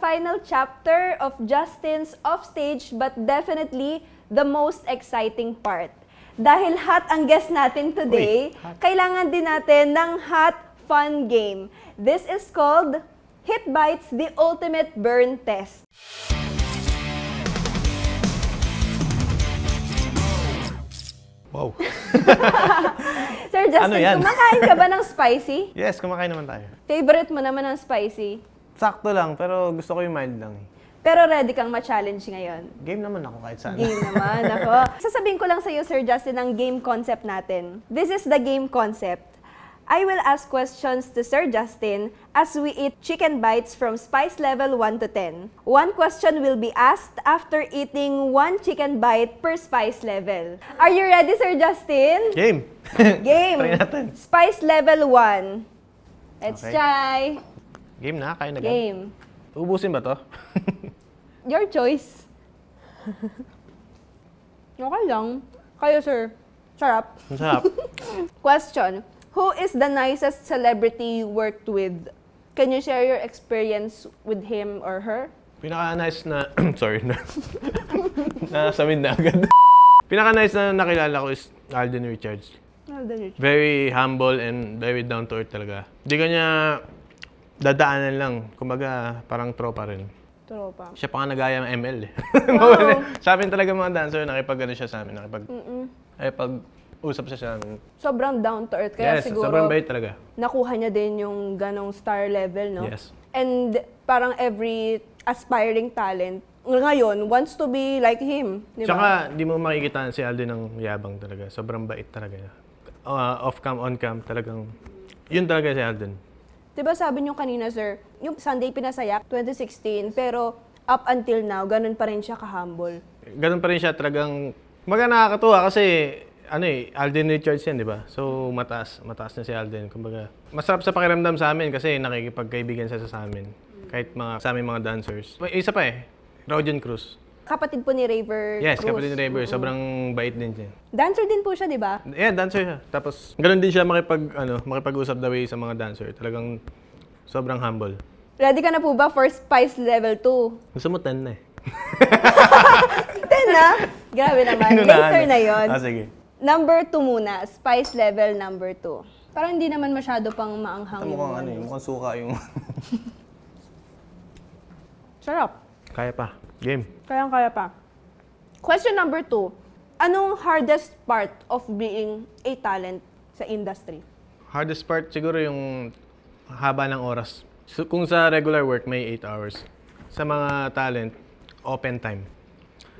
final chapter of Justin's offstage but definitely the most exciting part. Dahil hot ang guest natin today, kailangan din natin ng hot, fun game. This is called Hit Bites, the Ultimate Burn Test. Wow. Sir Justin, kumakain ka ba ng spicy? Yes, kumakain naman tayo. Favorite mo naman ng spicy? Sakto lang, pero gusto ko yung mild lang eh. Pero ready kang ma-challenge ngayon? Game naman ako kahit saan. Game naman ako. Sasabihin ko lang sa iyo, Sir Justin, ang game concept natin. This is the game concept. I will ask questions to Sir Justin as we eat chicken bites from spice level 1 to 10. One question will be asked after eating one chicken bite per spice level. Are you ready, Sir Justin? Game! Game! Try natin. Spice level 1. Let's Okay. try. Game na, kaya na agad. Game. Ubusin ba to? Your choice. Okay lang. Kayo, sir. Sarap. Masarap. Question. Who is the nicest celebrity you worked with? Can you share your experience with him or her? Pinaka-nice na... sorry na. Nasamin na agad. Pinaka-nice na nakilala ko is Alden Richards. Very humble and very down to earth talaga. Hindi ka niya dadaanan lang. Kumbaga, parang tropa rin. Tropa. Siya pa nga nagaya ng ML eh. Wow. Sa amin talaga mga dancer, nakipag-ano siya sa amin. Nakipag-usap siya sa amin. Sobrang down to earth. Kaya Yes, siguro sobrang bait talaga. nakuha niya din yung ganong star level, no? Yes. And parang every aspiring talent ngayon wants to be like him. Di ba? Tsaka, di mo makikita si Alden ng yabang talaga. Sobrang bait talaga niya. Off-cam, on-cam, talagang... Yun talaga si Alden. Diba sabi niyo kanina, sir, yung Sunday Pinasayak, 2016, pero up until now, ganun pa rin siya ka-humble. Ganun pa rin siya talagang... nakakatuwa kasi, Alden Richards yan, di ba? So, mataas na si Alden. Kumbaga, masarap sa pakiramdam sa amin kasi nakikipagkaibigan siya sa amin. Kahit sa aming mga dancers. May isa pa Rodion Cruz. Kapatid po ni Raver Yes, Cruz. kapatid ni Raver. Sobrang bait din siya. Dancer din po siya, di ba? Yeah, dancer siya. Tapos, ganun din siya makipag-usap the way sa mga dancer. Talagang sobrang humble. Ready ka na po ba for Spice Level 2? Gusto mo 10 na eh. 10 na? Grabe naman. Later na yon. Sige. Number 2 muna. Spice Level number 2. Parang hindi naman masyado pang maanghang yung Mukhang suka yung... Sarap. Kaya pa. Game. Kaya pa. Question number 2. Anong hardest part of being a talent sa industry? Hardest part siguro yung haba ng oras. So, kung sa regular work, may 8 hours. Sa mga talent, open time.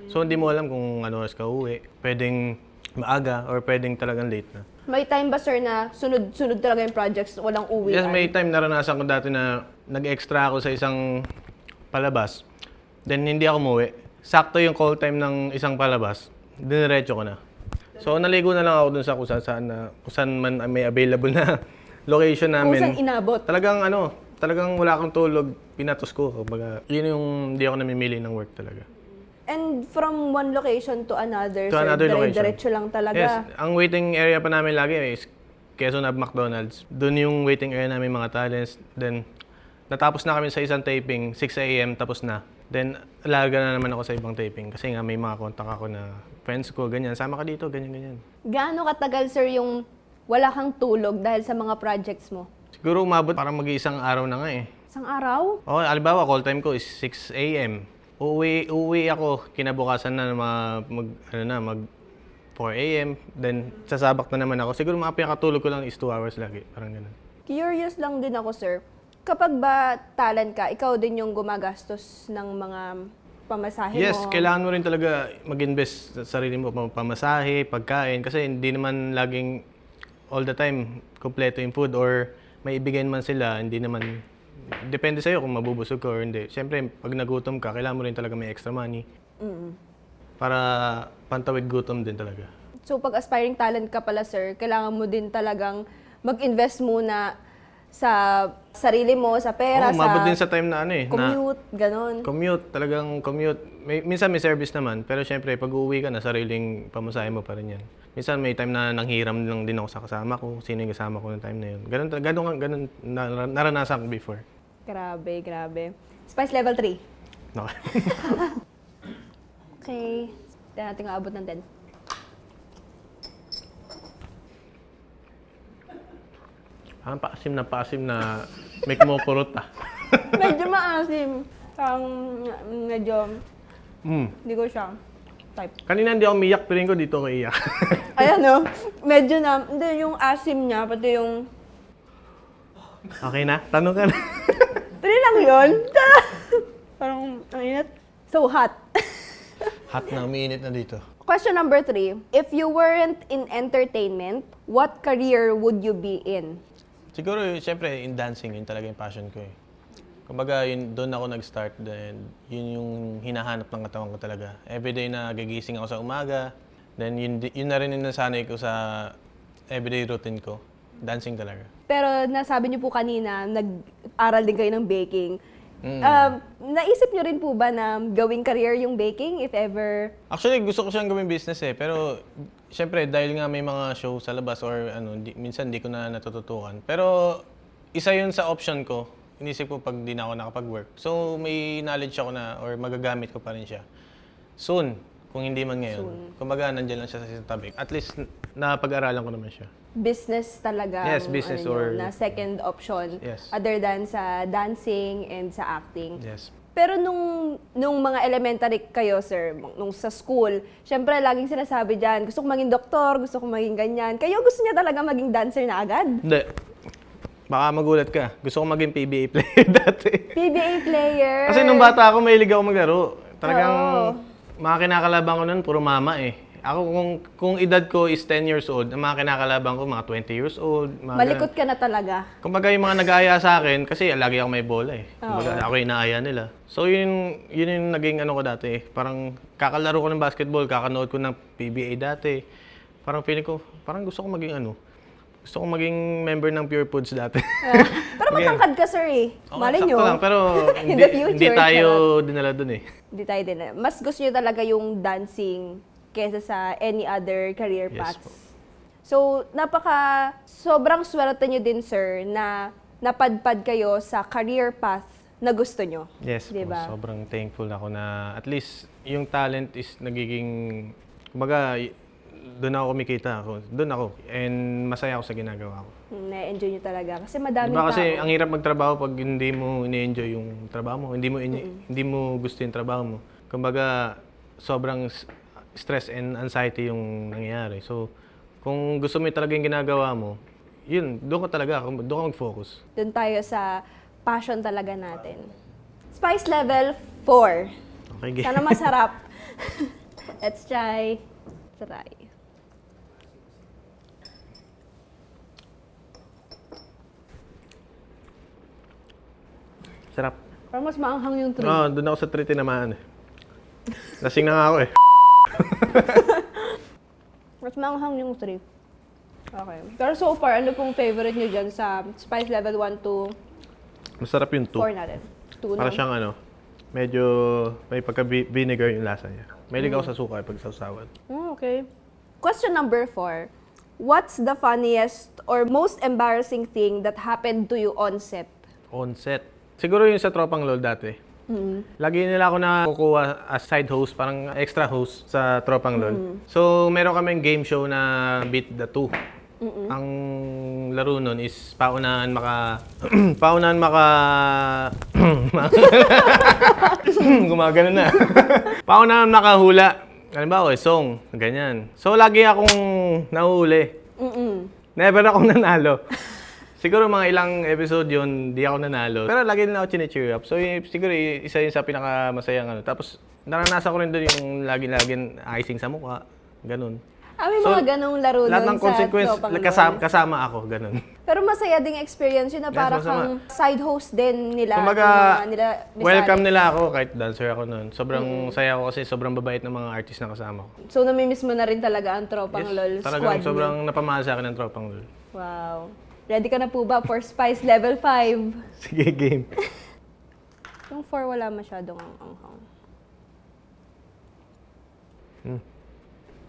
So, hindi mo alam kung ano oras ka uwi. Pwedeng maaga or pwedeng talagang late na. May time ba, sir, na sunod talaga yung projects, walang uwi? Yes, may time naranasan ko dati na nag-extra ako sa isang palabas. Then, hindi ako umuwi. Sakto yung call time ng isang palabas. Diniretso ko na. So, naligo na lang ako dun sa kung saan man may available na location namin. Kung saan inabot. Talagang wala akong tulog, pinatos ko. Kumbaga, yun yung hindi ako namimili ng work talaga. And from one location to another, To sir, another location. diretso lang talaga. Yes, ang waiting area pa namin lagi is Quezon Ave McDonald's. Doon yung waiting area namin mga talents. Then, natapos na kami sa isang taping, 6 a.m. tapos na. Then, alaga na naman ako sa ibang taping kasi nga may mga contact ako na friends ko, ganyan. Sama ka dito, ganyan. Gaano katagal, sir, yung wala kang tulog dahil sa mga projects mo? Siguro umabot parang mag-iisang araw na nga eh. Isang araw? Oo, halimbawa, call time ko is 6 a.m. Uuwi ako, kinabukasan na mag 4 a.m. Then, sasabak na naman ako. Siguro makapakatulog ko lang is 2 hours lagi. Parang ganun. Curious lang din ako, sir. Kapag ba talent ka, ikaw din yung gumagastos ng mga pamasahe mo? Yes, kailangan mo rin talaga mag-invest sa sarili mo, pamasahe, pagkain. Kasi hindi naman laging all the time kompleto yung food or may ibigay man sila, hindi naman... Depende sa'yo kung mabubusog ka or hindi. Siyempre, pag nagutom ka, kailangan mo rin talaga may extra money. Para pantawid gutom din talaga. So, pag aspiring talent ka pala, sir, kailangan mo din talagang mag-invest muna sa sarili mo, sa pera, mabot din sa time na commute, ganon. Talagang commute. Minsan may service naman, pero siyempre, pag uuwi ka na, sariling pamasahe mo pa rin yan. Minsan may time na nanghiram lang din ako sa kasama ko, sino yung kasama ko ng time na yun. Ganun naranasan ko before. Grabe. Spice level 3. Okay. Okay. Tignan natin kung abot ng 10. Paasim na may kumukurot ah. Medyo maasim. Medyo, Mm. hindi ko siya type. Kanina hindi ako umiyak, pero ko dito ako iyak. Ayan no, medyo na, hindi yung asim niya, pati yung... Okay na? Tanong ka na. 3 lang yun. Parang, ang init. So hot. Hot na, umiinit na dito. Question number 3. If you weren't in entertainment, what career would you be in? Siguro, siyempre, in dancing, yun talaga yung passion ko eh. Kumbaga, doon ako nag-start, then yun yung hinahanap ng katawan ko talaga. Everyday na gigising ako sa umaga, then yun na rin yung nasanay ko sa everyday routine ko. Dancing talaga. Pero nasabi niyo po kanina, nag-aral din kayo ng baking. Naisip niyo rin po ba na gawing career yung baking, if ever? Actually, gusto ko siyang gawing business eh. Pero, siyempre, dahil nga may mga show sa labas or minsan di ko na natututukan. Pero, isa yun sa option ko. Inisip ko pag di na ako nakapag-work. So, may knowledge ako na or magagamit ko pa rin siya. Soon, kung hindi man ngayon. Kumbaga, nandiyan lang siya sa tabi. At least, napag-aralan ko naman siya. Business talaga. Yes, business or... na second option. Yes. Other than sa dancing and sa acting. Yes. Pero nung mga elementary kayo, sir, nung sa school, syempre laging sinasabi dyan, gusto kong maging doktor, gusto kong maging ganyan. Kayo gusto niya talaga maging dancer na agad? Hindi. Baka magulat ka. Gusto ko maging PBA player dati. PBA player? Kasi nung bata ako, mahilig ako maglaro. Talagang Oo. mga kinakalaban ko nun, puro mama eh. Ako, kung edad ko is 10 years old, ang mga kinakalaban ko, mga 20 years old. Malikot ka na talaga. Kumbaga yung mga nag-aaya sa akin, kasi lagi ako may bola eh. Kumbaga ako yung inaaya nila. So yun yung naging ano ko dati eh. Parang kakalaro ko ng basketball, kakanood ko ng PBA dati. Parang feeling ko, parang gusto ko maging ano. Gusto kong maging member ng Pure Foods dati. Pero matangkad ka, sir eh. Malay nyo. Sakto lang, pero In the future, hindi tayo dinala dun eh. Hindi tayo din. Mas gusto nyo talaga yung dancing kaysa sa any other career paths. po. So, sobrang swerte nyo din, sir, na napadpad kayo sa career path na gusto nyo. Yes diba? po, sobrang thankful ako na at least yung talent is nagiging, kumbaga, doon ako kumikita. Doon ako. And masaya ako sa ginagawa ko. Na-enjoy nyo talaga. Kasi madaming Diba kasi tao. ang hirap magtrabaho pag hindi mo ini-enjoy yung trabaho mo. Hindi mo gusto yung trabaho mo. Kumbaga, sobrang stress and anxiety yung nangyayari. So, kung gusto mo talaga yung ginagawa mo, yun, doon ka mag-focus. Doon tayo sa passion talaga natin. Spice level 4. Okay, Sana masarap. Let's try. Sarap. Parang mas maanghang yung 3. Oo, doon ako sa 3 tinamaan eh. Lasing na nga ako eh. Mas maanghang yung 3. Okay. Pero so far, ano pong favorite nyo dyan sa spice level 1 to Masarap yung 2. 4 natin? 2 Para na. siyang ano, medyo may pagka-vinegar yung lasa niya. Mahilig ako sa suka pag sausawan. Okay. Question number 4. What's the funniest or most embarrassing thing that happened to you on set? On set. Siguro yung sa Tropang LOL dati. Lagi nila ako na kukuha as side host, parang extra host sa Tropang LOL. So, meron kaming game show na Beat the Two. Ang laro nun is paunahan gumagano na. Paunahan makahula. Halimbawa, song, ganyan. So, lagi akong nahuli. Never akong nanalo. Siguro mga ilang episode yun, di ako nanalo. Pero lagi din ako chine-cheer up. So, siguro isa yun sa pinakamasayang ano. Tapos, naranasan ko rin doon yung lagi-laging icing sa mukha. Ganun. May mga ganong laro Lahat nun ng sa consequence, Tropang LOL. kasama ako, ganun. Pero masaya ding experience yun na para masama. kang side host din nila. Kumbaga, nila Miss welcome Alex. nila ako kahit dancer ako noon. Sobrang saya ako kasi sobrang babait ng mga artist na kasama ko. So, namimiss mo na rin talaga ang Tropang LOL Talagang squad sobrang niyo. napamahal sa akin ng Tropang LOL. Wow. Ready ka na po ba for Spice Level 5? Sige, game. Yung 4 wala masyadong anghang.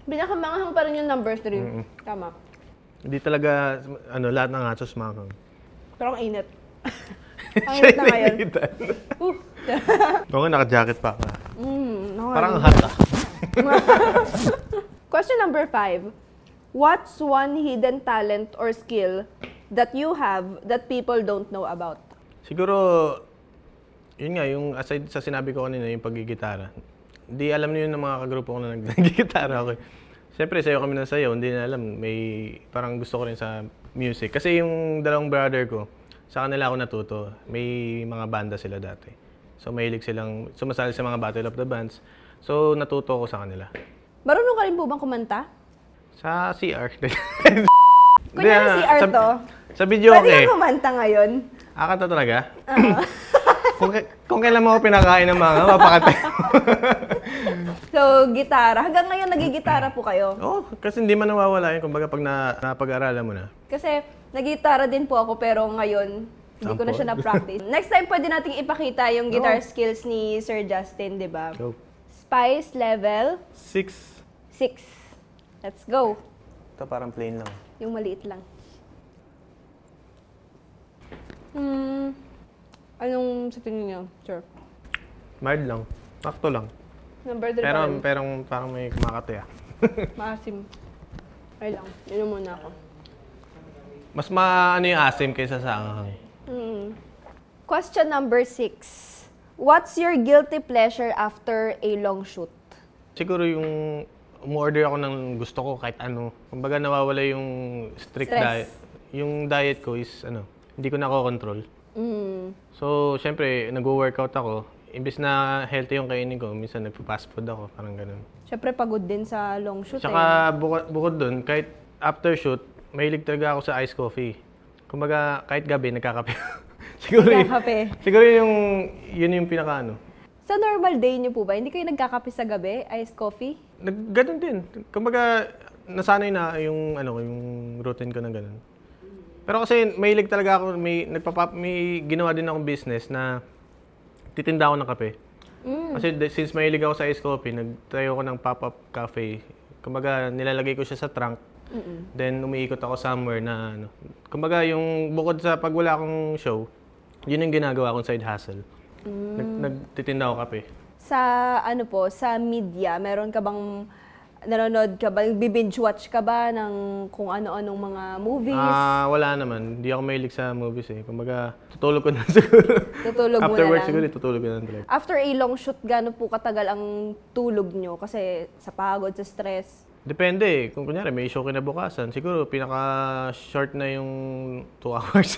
Pinakamanghang pa rin yung number 3. Tama. Hindi talaga, lahat ng asos makakang. Pero ang init. Ang init na ngayon. Siya yung Oo, naka-jacket pa ka. Okay. Parang hot ah. Question number 5. What's one hidden talent or skill that you have that people don't know about? Siguro, yun nga, yung aside sa sinabi ko kanina, yung paggigitara. Hindi alam niyo yung mga kagrupo ko na nagigitara ako. Siyempre, sayo kami ng sayo, hindi na alam. May parang gusto ko rin sa music. Kasi yung dalawang brother ko, sa kanila ako natuto. May mga banda sila dati. So, mahilig silang sumasali sa mga Battle of the Bands. So, natuto ko sa kanila. Marunong ka rin po bang kumanta? Sa CR. Kunyari CR to. Sa video Pwede okay. ka kumanta ngayon? Akanta talaga? Kung kailan mo ako pinakain ng mga, mapakatay. So, gitara. Hanggang ngayon nagigitara po kayo? Oo, kasi hindi man nawawala yun. Kumbaga pag napag-aralan mo na. Kasi nagitara din po ako pero ngayon hindi ko na siya na-practice. Next time pwede nating ipakita yung guitar skills ni Sir Justin, di ba? Go. Spice level 6. 6. Let's go. Ito parang plain lang. Yung maliit lang. Anong sa tingin niyo, sir? Mild lang. Sakto lang. Number 3 Pero parang may kumakati ah. Maasim. Ay lang. Yun muna ako. Mas maano yung asim kaysa sa anghang. Question number 6. What's your guilty pleasure after a long shoot? Siguro yung umorder ako ng gusto ko kahit ano. Kumbaga nawawala yung strict Stress. diet. Yung diet ko is hindi ko nakokontrol. So, syempre, nag-workout ako. Imbis na healthy yung kainin ko, minsan nagpa-fast food ako, parang ganun. Siyempre pagod din sa long shoot. Tsaka bukod dun, kahit after shoot, mahilig talaga ako sa iced coffee. Kumbaga, kahit gabi, nagkakape. Nagkakape. Siguro yun yung pinaka-ano. Sa normal day niyo po ba, hindi kayo nagkakape sa gabi? Iced coffee? Ganun din. Kumbaga, nasanay na yung routine ko na ganun. Pero kasi mahilig talaga ako, may ginawa din akong business na titinda ako ng kape. Kasi since mahilig ako sa iced coffee, nagtayo ako ng pop-up cafe. Kumbaga, nilalagay ko siya sa trunk. Then, umiikot ako somewhere na kumbaga, yung bukod sa pag wala akong show, yun yung ginagawa kong side hustle. Nagtitinda ako kape. Sa sa media, meron ka bang nanonood ka ba, binge watch ka ba ng kung ano-anong mga movies? Wala naman. Hindi ako mahilig sa movies eh. Kumbaga, tutulog ko na siguro. Tutulog mo After na work lang. siguro, tutulog ko na talaga. After a long shoot, gaano po katagal ang tulog nyo? Kasi sa pagod, sa stress. Depende eh. Kung kunyari, may show kinabukasan, siguro pinaka-short na yung 2 hours.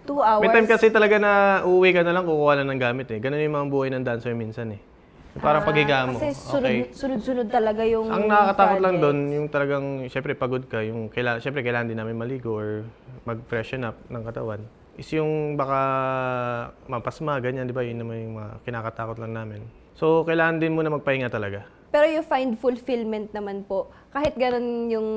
2 hours? May time kasi talaga na uuwi ka na lang, kukuha na ng gamit eh. Ganun yung mga buhay ng dancer minsan eh. Parang paghiga mo. Kasi Okay. sunod-sunod talaga yung Ang nakakatakot lang project. doon, yung talagang, syempre pagod ka, yung syempre kailangan din namin maligo or mag-freshen up ng katawan. Is yung baka mapasma, ganyan, di ba? Yun naman yung mga kinakatakot lang namin. So, kailangan din muna magpahinga talaga. Pero you find fulfillment naman po. Kahit ganun yung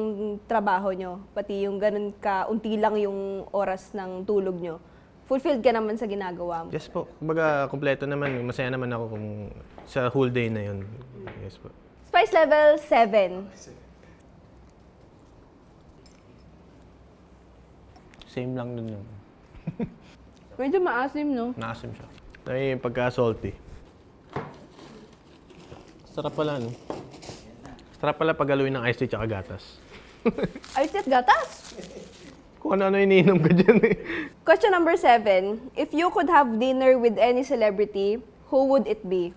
trabaho nyo, pati yung ganun kaunti lang yung oras ng tulog nyo, fulfilled ka naman sa ginagawa mo. Yes po. Kumbaga, kompleto naman. Masaya naman ako kung sa whole day na yun. Yes po. Spice level 7. Same lang dun yung Medyo maasim, no? naasim siya. Ay, pagka-salty. Sarap pala, no? Sarap pala pag-aluin ng iced tea tsaka gatas. Ayos at gatas! Kung ano-ano iniinom ko dyan eh. Question number 7. If you could have dinner with any celebrity, who would it be?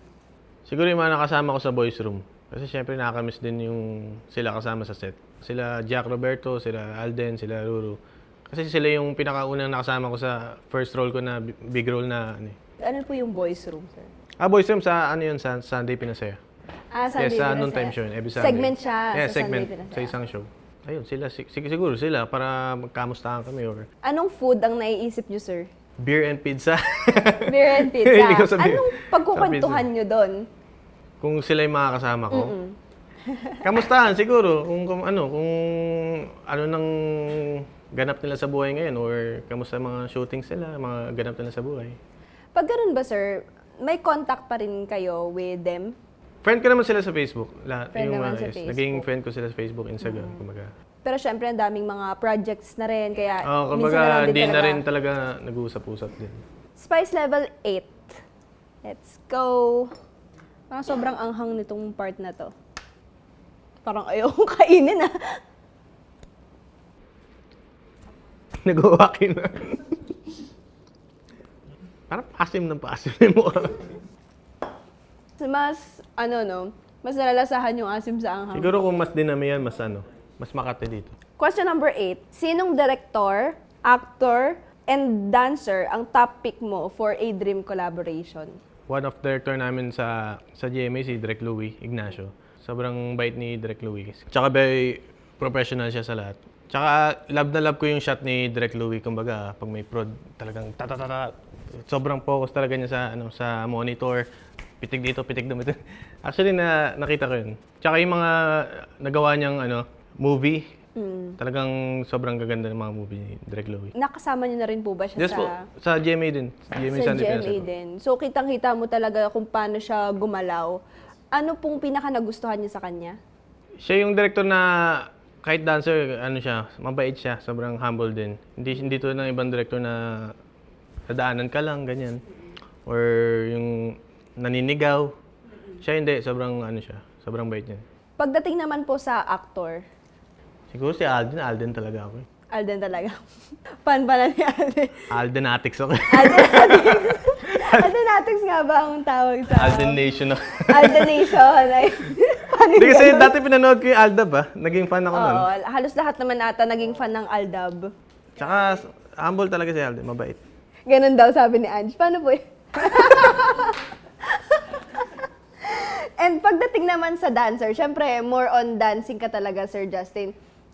Siguro yung mga nakasama ko sa boys room. Kasi syempre nakakamiss din yung sila kasama sa set. Sila Jack Roberto, sila Alden, sila Ruru. Kasi sila yung pinakaunang nakasama ko sa first role ko na big role na ano. Ano po yung boys room, sir? Boys room sa ano yun, sa Sunday Pinasaya. Sunday Yes, sa Pinasaya. noontime show yun, every Sunday. Segment siya Yeah, sa segment Sunday Pinasaya. sa isang show. Ayun, sila, siguro sila para magkamustahan kami or Anong food ang naiisip nyo, sir? beer and pizza. Beer and pizza. Hindi ko sabihin. Anong pagkukwentuhan nyo doon? Kung sila yung mga kasama ko. Kamustahan siguro kung ano nang ganap nila sa buhay ngayon or kamusta mga shootings nila, mga ganap nila sa buhay. Pag ganun ba, sir, may contact pa rin kayo with them? Friend ko naman sila sa Facebook. Friend naman sa Facebook. Naging friend ko sila sa Facebook, Instagram, kumbaga. Pero syempre, ang daming mga projects na rin, kaya Kumbaga, minsan hindi na talaga. rin talaga nag-uusap-usap din. Spice level 8. Let's go. Parang sobrang anghang nitong part na to. Parang ayaw kong kainin ah. Nag-uwaki na. Parang paasim ng paasim yung mukha. Mas, mas nalalasahan yung asim sa anghang. Siguro kung mas dinami yan, mas makati dito. Question number 8. Sinong director, actor, and dancer ang top pick mo for a dream collaboration? One of director namin sa GMA, si Direk Louie Ignacio. Sobrang bait ni Direk Louie. Tsaka very professional siya sa lahat. Tsaka love na love ko yung shot ni Direk Louie. Kumbaga, pag may prod, talagang tatatata. Sobrang focus talaga niya sa monitor. Pitig dito, pitig dito. Actually, nakita ko yun. Tsaka yung mga nagawa niyang movie, talagang sobrang gaganda ng mga movie ni Direk Louie. Nakasama niyo na rin po ba siya Yes po, sa GMA din. sa GMA din? So, kitang-kita mo talaga kung paano siya gumalaw. Ano pong pinaka-nagustuhan niyo sa kanya? Siya yung director na kahit dancer, mabait siya, sobrang humble din. Hindi tulad ng ibang director na nadaanan ka lang, ganyan. Or yung naninigaw. Siya hindi, sobrang sobrang bait niya. Pagdating naman po sa actor, Siguro si Alden talaga ako. Alden talaga. Fan pala ni Alden. Aldenatics ako. Aldenatics nga ba ang tawag sa... Alden Nation ako. Alden Nation. Hindi kasi dati pinanood ko yung Aldab naging fan ako nun. Oo, halos lahat naman ata naging fan ng Aldab. Tsaka humble talaga si Alden, mabait. Ganun daw sabi ni Ange. Paano po yun? And pagdating naman sa dancer, syempre more on dancing ka talaga, Sir Justin.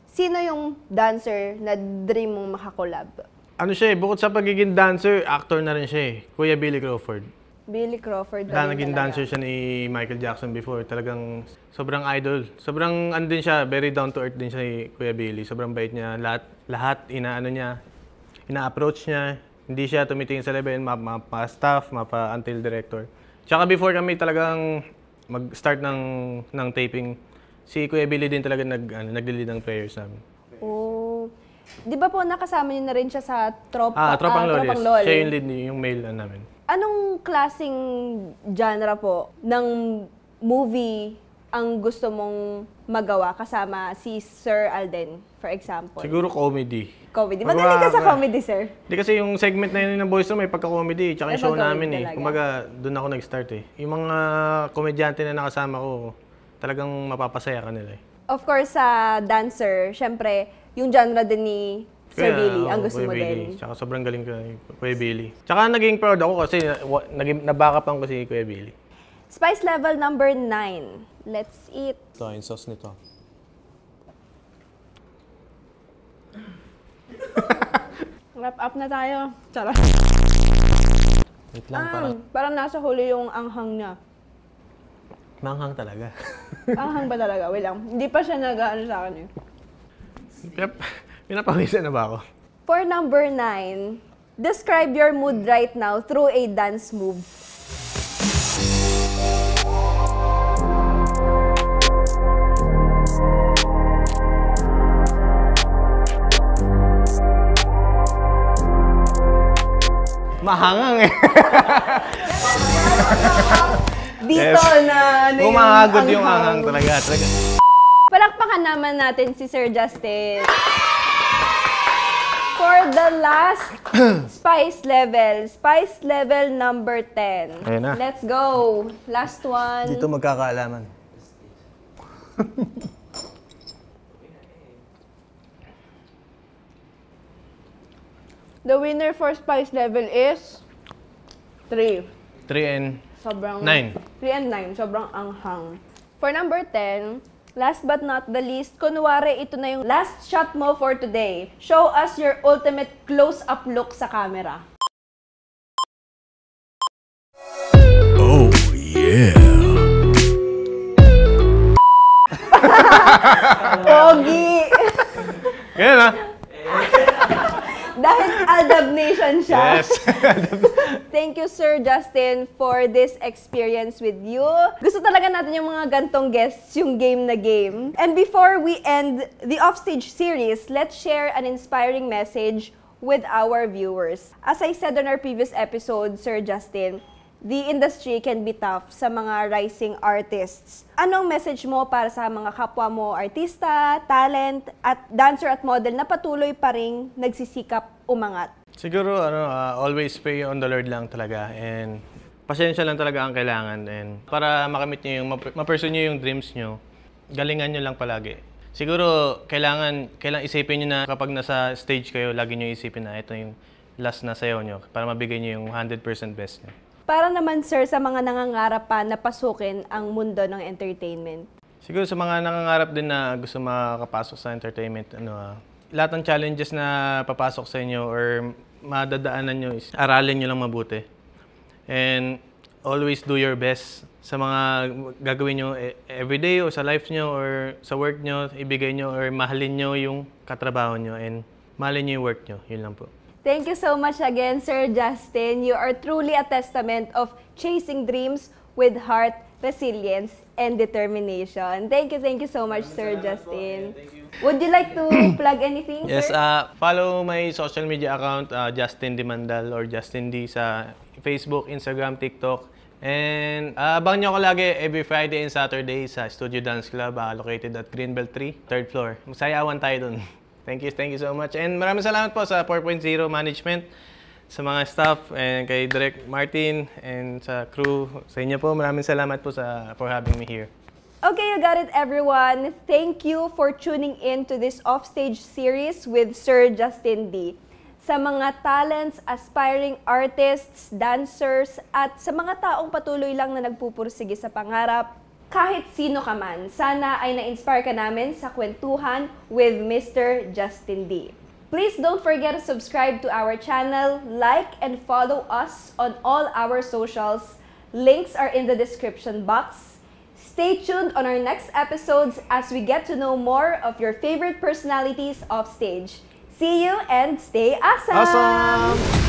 Sino yung dancer na dream mong makakolab? Bukod sa pagiging dancer, actor na rin siya Kuya Billy Crawford. Billy Crawford. Naging dancer siya ni Michael Jackson before. Talagang sobrang idol. Sobrang din siya, very down to earth din siya ni Kuya Billy. Sobrang bait niya. Lahat ina-approach niya. Hindi siya tumitingin sa level, mapa-staff, mapa-until director. Tsaka before kami talagang mag-start ng taping, si Kuya Billy din talaga nag-lead ng prayers namin. Oh. Di ba po nakasama niyo na rin siya sa Tropang LOL? Siya yung lead yung male namin. Anong klaseng genre po ng movie ang gusto mong magawa kasama si Sir Alden, for example? Siguro comedy. Comedy. Magaling ka sa comedy, sir? Hindi kasi yung segment na yun ng Boys Room may pagka-comedy. Tsaka yung show namin talaga. Kumbaga, doon ako nag-start Yung mga komedyante na nakasama ko, talagang mapapasaya ka nila Of course, sa dancer, syempre, yung genre din ni Sir Billy, ang gusto mo din. Tsaka sobrang galing ka ni Kuya Billy. Tsaka naging proud ako kasi nabackupan ko si Kuya Billy. Spice level number 9. Let's eat. Ito, yung sauce nito. Wrap up na tayo. Charot. Wait lang, parang nasa huli yung anghang niya. Manghang talaga. Anghang ba talaga? Wait lang. Hindi pa siya nag-ano sa akin Pinapawisan na ba ako? For number 9, describe your mood right now through a dance move. Mahangang Dito yes. na ano Umahagod yung anghang talaga. Palakpakan naman natin si Sir Justin. For the last spice level number 10. Ayun na. Let's go. Last one. Dito magkakaalaman. The winner for spice level is 3. 3 and Sobrang 9. 3 and 9. Sobrang anghang. For number 10, last but not the least, kunwari ito na yung last shot mo for today. Show us your ultimate close-up look sa camera. Oh, yeah. Pogi! Ganyan Dahil Aldab Nation siya. Yes. Thank you, Sir Justin, for this experience with you. Gusto talaga natin yung mga gantong guests, yung game na game. And before we end the Offstage series, let's share an inspiring message with our viewers. As I said on our previous episode, Sir Justin, the industry can be tough sa mga rising artists. Anong message mo para sa mga kapwa mo artista, talent, at dancer at model na patuloy pa ring nagsisikap umangat? Siguro, always pray on the Lord lang talaga. And pasensya lang talaga ang kailangan. And para makamit nyo ma-pursue nyo yung dreams nyo, galingan nyo lang palagi. Siguro, kailangan isipin nyo na kapag nasa stage kayo, lagi nyo isipin na ito yung last na sayaw nyo para mabigay nyo yung 100% best nyo. Para naman sir sa mga nangangarap pa na pasukin ang mundo ng entertainment. Siguro sa mga nangangarap din na gusto makapasok sa entertainment, lahat ng challenges na papasok sa inyo or madadaanan nyo is aralin nyo lang mabuti. And always do your best sa mga gagawin nyo everyday o sa life nyo or sa work nyo, ibigay nyo or mahalin nyo yung katrabaho nyo and mahalin nyo yung work nyo. Yun lang po. Thank you so much again, Sir Justin. You are truly a testament of chasing dreams with heart, resilience, and determination. Thank you so much, Sir Justin. Would you like to plug anything, Yes, sir? follow my social media account, Justin Dimandal or Justin D sa Facebook, Instagram, TikTok. And abangan nyo ako lagi every Friday and Saturday sa Studio Dance Club located at Greenbelt 3, 3rd floor. Masayawan tayo dun. Thank you so much. And maraming salamat po sa 4.0 management, sa mga staff, and kay Direk Martin, and sa crew. Sa inyo po, maraming salamat po for having me here. Okay, you got it, everyone. Thank you for tuning in to this Offstage series with Sir Justin D. Sa mga talents, aspiring artists, dancers, at sa mga taong patuloy lang na nagpupursige sa pangarap, kahit sino ka man, sana ay na-inspire ka namin sa kwentuhan with Mr. Justin D. Please don't forget to subscribe to our channel, like and follow us on all our socials. Links are in the description box. Stay tuned on our next episodes as we get to know more of your favorite personalities off stage. See you and stay awesome! Awesome!